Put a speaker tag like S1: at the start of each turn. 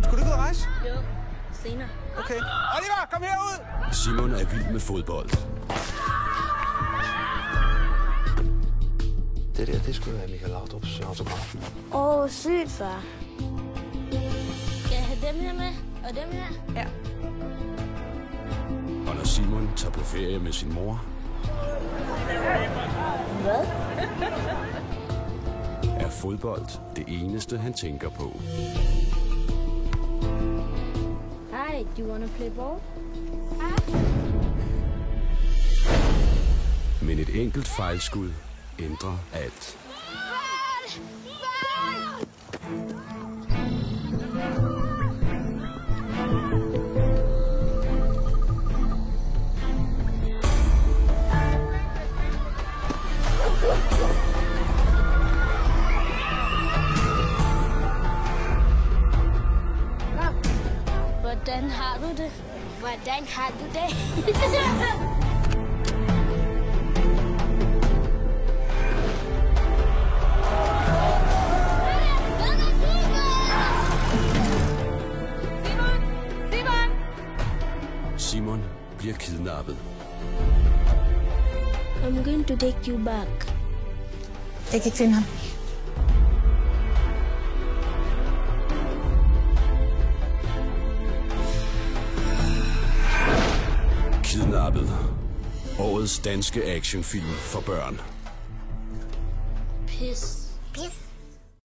S1: Skulle du ikke ud og rejse?
S2: Jo, senere.
S1: Okay. Oliver, kom herud!
S3: Simon er vild med fodbold.
S4: Det skulle være Michael Laudrup's autograf.
S2: Sygt, far. Skal jeg have dem her med? Og dem her? Ja.
S3: Og når Simon tager på ferie med sin mor,
S2: Hvad?
S3: er fodbold det eneste, han tænker på.
S2: Hi, do you want to play ball?
S3: Men et enkelt fejlskud ændrer alt.
S2: Hvordan har du det? Hvordan har du det?
S3: Simon bliver kidnappet.
S2: I'm going to take you back.
S5: Jeg kan ikke finde ham.
S3: Kidnappet. Årets danske actionfilm for børn.
S2: Piss.